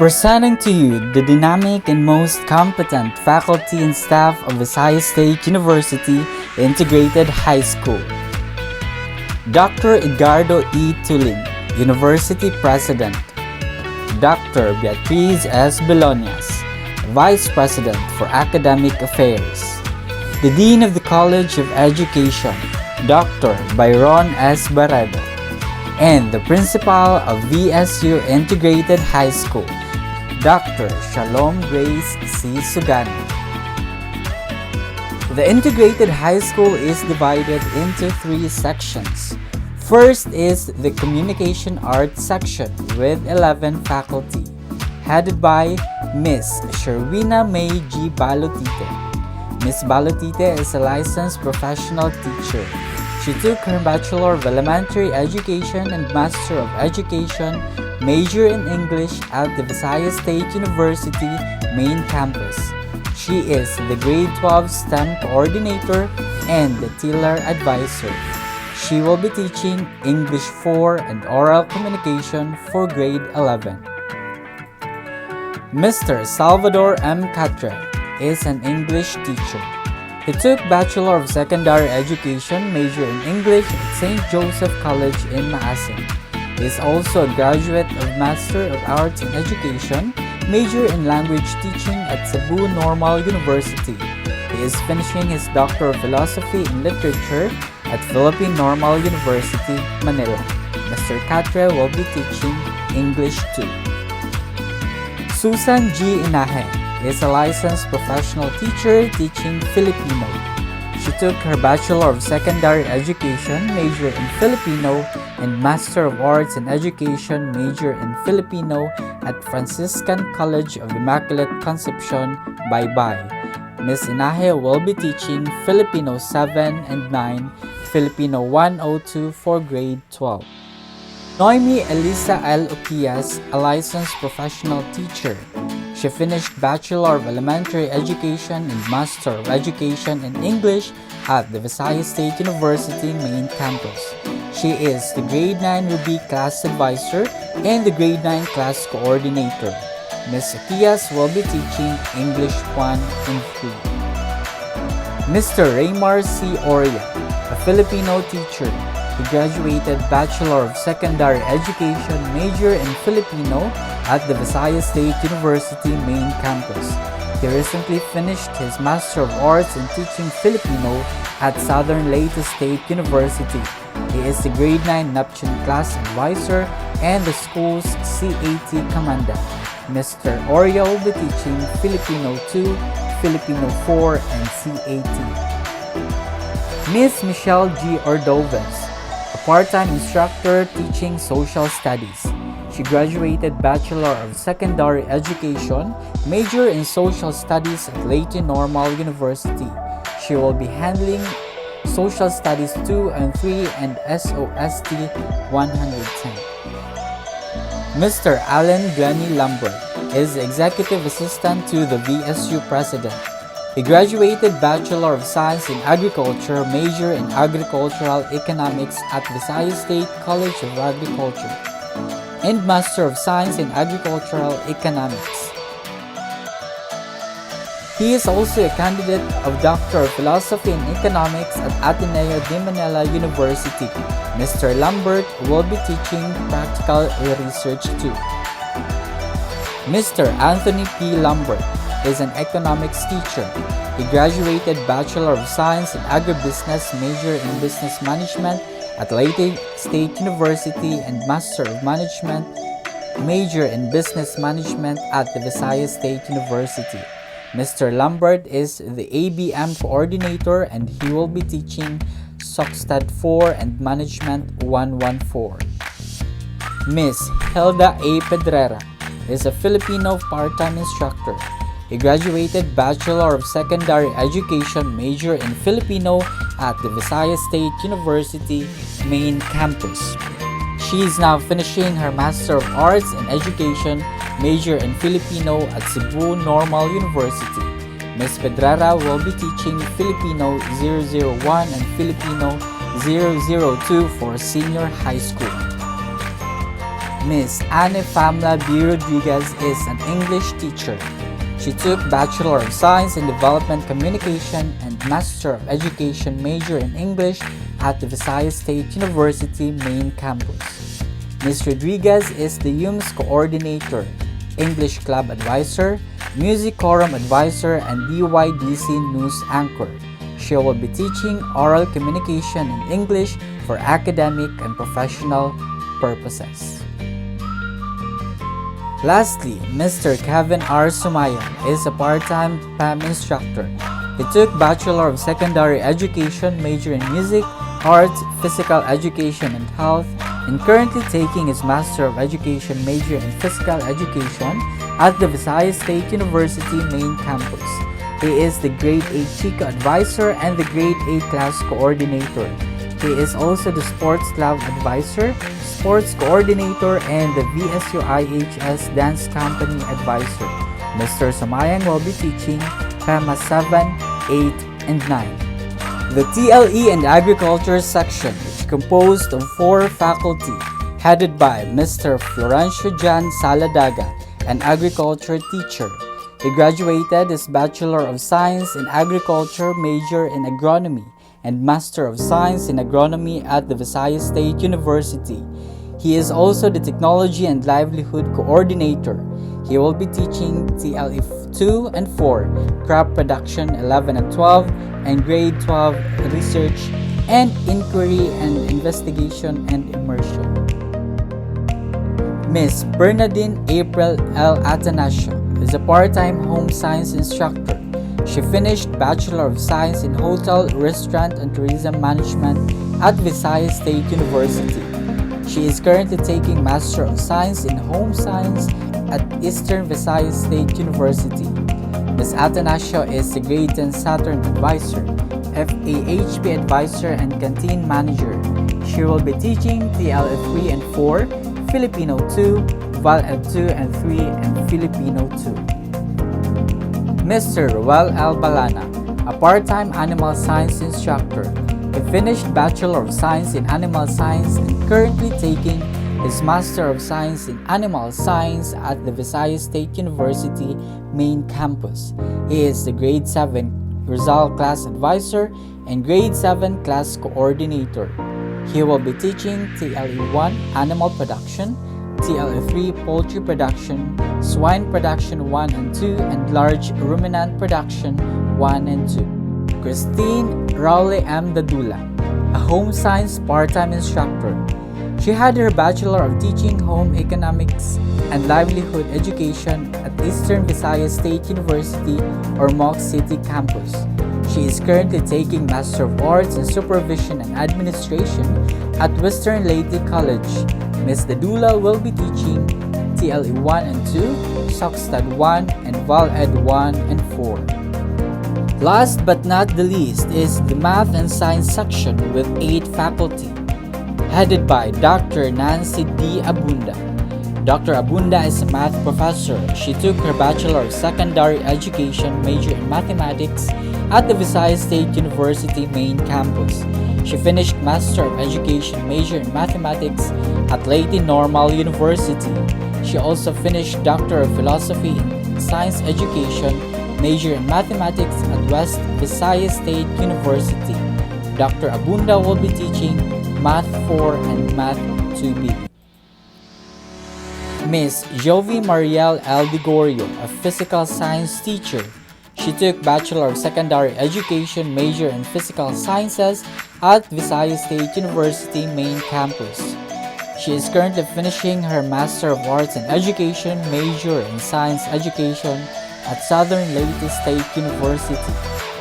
Presenting to you the dynamic and most competent faculty and staff of Vsuihs State University Integrated High School. Dr. Edgardo E. Tulin, University President. Dr. Beatriz S. Belonias, Vice President for Academic Affairs. The Dean of the College of Education, Dr. Byron S. Barredo, and the Principal of VSU Integrated High School, Dr. Shalom Grace C. Sugano. The Integrated High School is divided into three sections. First is the Communication Arts section with 11 faculty, headed by Ms. Sherwina May G. Balotite. Ms. Balotite is a licensed professional teacher. She took her Bachelor of Elementary Education and Master of Education major in English at the Vsuihs State University main campus. She is the grade 12 STEM coordinator and the TILR advisor. She will be teaching English 4 and oral communication for grade 11. Mr. Salvador M. Catre is an English teacher. He took Bachelor of Secondary Education major in English at St. Joseph College in Maasin. He is also a graduate of Master of Arts in Education, major in Language Teaching at Cebu Normal University. He is finishing his Doctor of Philosophy in Literature at Philippine Normal University, Manila. Mr. Catre will be teaching English 2. Susan G. Inahe is a licensed professional teacher teaching Filipino. She took her Bachelor of Secondary Education major in Filipino and Master of Arts in Education major in Filipino at Franciscan College of Immaculate Concepcion, Baybay. Ms. Inahe will be teaching Filipino 7 and 9, Filipino 102 for grade 12. Noemi Elisa L. Uquias, a licensed professional teacher. She finished Bachelor of Elementary Education and Master of Education in English at the Vsuihs State University main campus. She is the grade 9 Ruby class advisor and the grade 9 class coordinator. Ms. Uquias will be teaching English 1 and 3. Mr. Raymar C. Oria, a Filipino teacher. He graduated Bachelor of Secondary Education major in Filipino at the Vsuihs State University main campus. He recently finished his Master of Arts in Teaching Filipino at Southern Leyte State University. He is the grade 9 Neptune class advisor and the school's CAT commandant. Mr. Oria will be teaching Filipino 2, Filipino 4, and CAT. Ms. Michelle G. Ordovez, a part-time instructor teaching Social Studies. She graduated Bachelor of Secondary Education, major in Social Studies at Leyte Normal University. She will be handling Social Studies 2 and 3 and SOST 110. Mr. Alan Glennie Lambert is Executive Assistant to the VSU President. He graduated Bachelor of Science in Agriculture, major in Agricultural Economics at Vsuihs State College of Agriculture, and Master of Science in Agricultural Economics. He is also a candidate of Doctor of Philosophy in Economics at Ateneo de Manila University. Mr. Lambert will be teaching Practical Research 2. Mr. Anthony P. Lambert is an economics teacher. He graduated Bachelor of Science in Agribusiness, major in Business Management at Leyte State University and Master of Management, major in Business Management at the Vsuihs State University. Mr. Lambert is the ABM coordinator and he will be teaching SOCSTAD 4 and Management 114. Ms. Hilda A. Pedrera is a Filipino part-time instructor. He graduated Bachelor of Secondary Education major in Filipino at the Vsuihs State University main campus. She is now finishing her Master of Arts in Education major in Filipino at Cebu Normal University. Ms. Pedrera will be teaching Filipino 001 and Filipino 002 for senior high school. Miss Anne Famla B. Rodriguez is an English teacher. She took Bachelor of Science in Development Communication and Master of Education major in English at the Vsuihs State University main campus. Ms. Rodriguez is the UMS Coordinator, English Club Advisor, Music Quorum Advisor, and DYDC News Anchor. She will be teaching oral communication in English for academic and professional purposes. Lastly, Mr. Kevin R. Sumayan is a part-time PAM instructor. He took Bachelor of Secondary Education major in Music, Arts, Physical Education, and Health, and currently taking his Master of Education major in Physical Education at the Vsuihs State University main campus. He is the Grade 8 Chica Advisor and the Grade 8 Class Coordinator. He is also the Sports Club Advisor, Sports Coordinator, and the Vsuihs Dance Company Advisor. Mr. Sumayan will be teaching PEMA 7, 8, and 9. The TLE and Agriculture section is composed of 4 faculty, headed by Mr. Florencio Jan Saladaga, an agriculture teacher. He graduated his Bachelor of Science in Agriculture major in Agronomy and Master of Science in Agronomy at the Vsuihs State University. He is also the Technology and Livelihood Coordinator. He will be teaching TLE 2 and 4, Crop Production 11 and 12, and Grade 12, Research and Inquiry and Investigation and Immersion. Ms. Bernadine April L. Atanasio is a part-time home science instructor. She finished Bachelor of Science in Hotel, Restaurant, and Tourism Management at Vsuihs State University. She is currently taking Master of Science in Home Science at Eastern Vsuihs State University. Ms. Atanasio is the Grade 10 Saturn Advisor, FAHP Advisor, and Canteen Manager. She will be teaching TLE 3 and 4, Filipino 2, Val Ed 2 and 3, and Filipino 2. Mr. Roel L. Balana, a part-time animal science instructor. He finished Bachelor of Science in Animal Science and currently taking his Master of Science in Animal Science at the Vsuihs State University main campus. He is the Grade 7 Rizal Class Advisor and Grade 7 Class Coordinator. He will be teaching TLE 1 Animal Production, TLE 3 Poultry Production, Swine Production 1 and 2, and Large Ruminant Production 1 and 2. Christine Rowley M. Dadula, a home science part-time instructor. She had her Bachelor of Teaching Home Economics and Livelihood Education at Eastern Visayas State University or Moc City campus. She is currently taking Master of Arts in Supervision and Administration at Western Leyte College. Ms. Dadula will be teaching TLE 1 and 2, SOCSTAD 1, and Val Ed 1 and 4. Last but not the least is the Math and Science section with 8 faculty, headed by Dr. Nancy D. Abunda. Dr. Abunda is a math professor. She took her Bachelor of Secondary Education major in Mathematics at the Vsuihs State University main campus. She finished Master of Education major in Mathematics at Leyte Normal University. She also finished Doctor of Philosophy in Science Education major in Mathematics at West Visayas State University. Dr. Abunda will be teaching Math 4 and Math 2B. Ms. Jovi Mariel L. Digorio, a physical science teacher. She took Bachelor of Secondary Education major in Physical Sciences at Visayas State University main campus. She is currently finishing her Master of Arts in Education major in Science Education at Southern Leyte State University.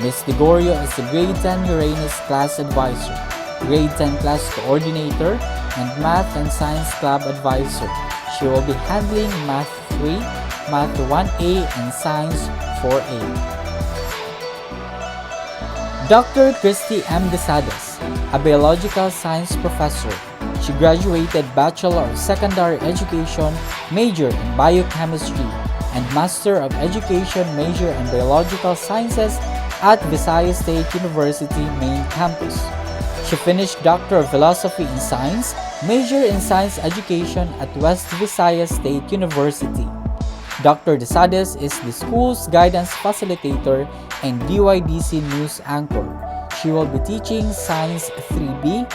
Ms. Digorio is the Grade 10 Uranus Class Advisor, Grade 10 Class Coordinator, and Math and Science Club Advisor. She will be handling Math 3, Math 1A, and Science 4A. Dr. Christy M. Desadas, a biological science professor. She graduated Bachelor of Secondary Education major in Biochemistry and Master of Education major in Biological Sciences at Visayas State University main campus. She finished Doctor of Philosophy in Science Major in Science Education at West Visayas State University. Dr. Desades is the school's guidance facilitator and DYDC news anchor. She will be teaching Science 3B,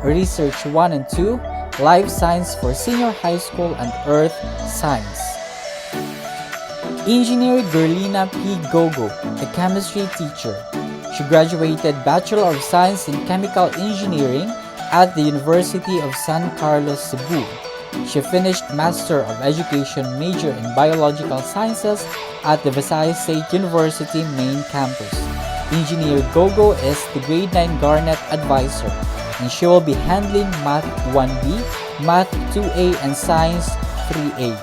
Research 1 and 2, Life Science for Senior High School, and Earth Science. Engineer Gerlina P. Gogo, a chemistry teacher. She graduated Bachelor of Science in Chemical Engineering at the University of San Carlos, Cebu. She finished Master of Education major in Biological Sciences at the Vsuihs State University main campus. Engineer Gogo is the Grade 9 Garnet Advisor, and she will be handling Math 1B, Math 2A, and Science 3A.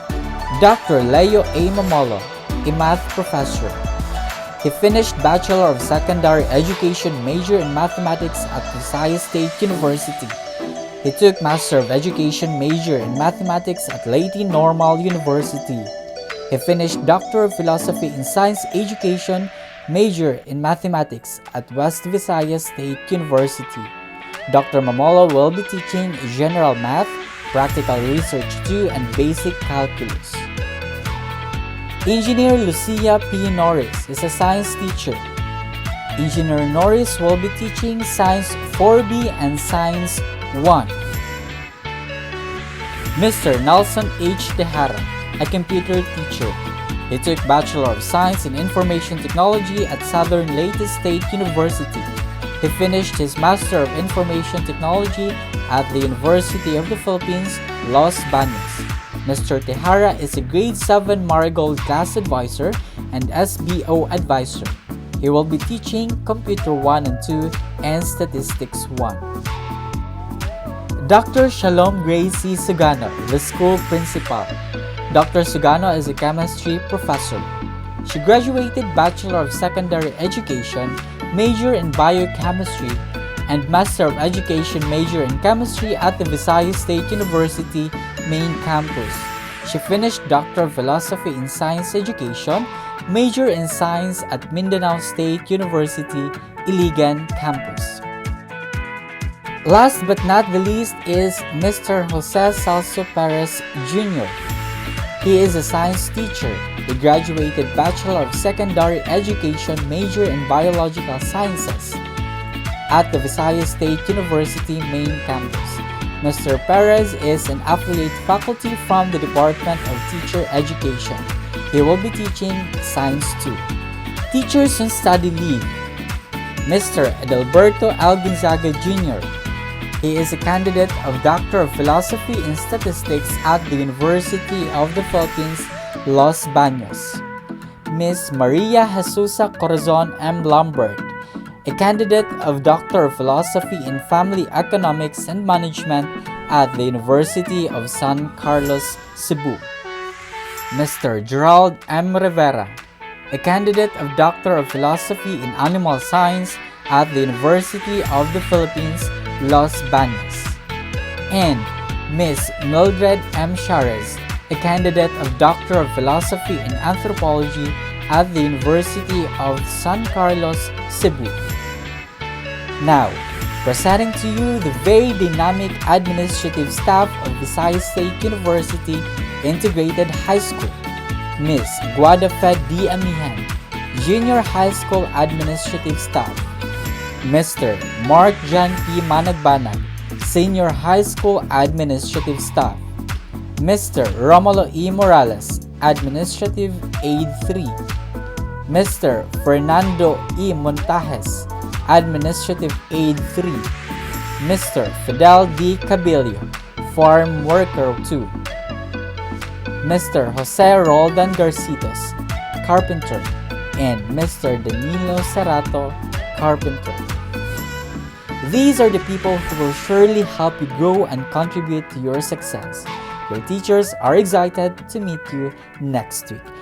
Dr. Leo A. Mamolo, a math professor. He finished Bachelor of Secondary Education major in Mathematics at Vsuihs State University. He took Master of Education major in Mathematics at Leyte Normal University. He finished Doctor of Philosophy in Science Education major in Mathematics at West Visayas State University. Dr. Mamolo will be teaching General Math, Practical Research 2, and Basic Calculus. Engineer Lucia P. Norris is a science teacher. Engineer Norris will be teaching Science 4B and Science 1. Mr. Nelson H. Tejara, a computer teacher. He took Bachelor of Science in Information Technology at Southern Leyte State University. He finished his Master of Information Technology at the University of the Philippines, Los Baños. Mr. Tejara is a Grade 7 Marigold Class Advisor and SBO Advisor. He will be teaching Computer 1 and 2 and Statistics 1. Dr. Shalom Gracie Sugano, the school principal. Dr. Sugano is a chemistry professor. She graduated Bachelor of Secondary Education, major in Biochemistry, and Master of Education major in Chemistry at the Vsuihs State University main campus. She finished Doctor of Philosophy in Science Education, major in Science at Mindanao State University, Iligan campus. Last but not the least is Mr. Jose Salso Perez Jr. He is a science teacher. He graduated Bachelor of Secondary Education major in Biological Sciences at the Vsuihs State University main campus. Mr. Perez is an affiliate faculty from the Department of Teacher Education. He will be teaching Science 2. Teachers on study leave. Mr. Adalberto L. Gonzaga Jr. He is a candidate of Doctor of Philosophy in Statistics at the University of the Philippines, Los Baños. Ms. Maria Jesusa Corazon M. Lambert, a candidate of Doctor of Philosophy in Family Economics and Management at the University of San Carlos, Cebu. Mr. Gerald M. Rivera, a candidate of Doctor of Philosophy in Animal Science at the University of the Philippines, Los Baños. And Ms. Mildred M. Charez, a candidate of Doctor of Philosophy in Anthropology at the University of San Carlos, Cebu. Now, presenting to you the very dynamic administrative staff of Vsuihs State University Integrated High School, Ms. Guadafe D. Amihan, Junior High School Administrative Staff, Mr. Mark John P. Managbanag, Senior High School Administrative Staff, Mr. Romulo E. Morales, Administrative Aid 3, Mr. Fernando E. Montajes, Administrative Aid 3, Mr. Fidel D. Cabilio, Farm Worker 2, Mr. Jose Roldan Garcitos, Carpenter, and Mr. Danilo Serato, Carpenter. These are the people who will surely help you grow and contribute to your success. Your teachers are excited to meet you next week.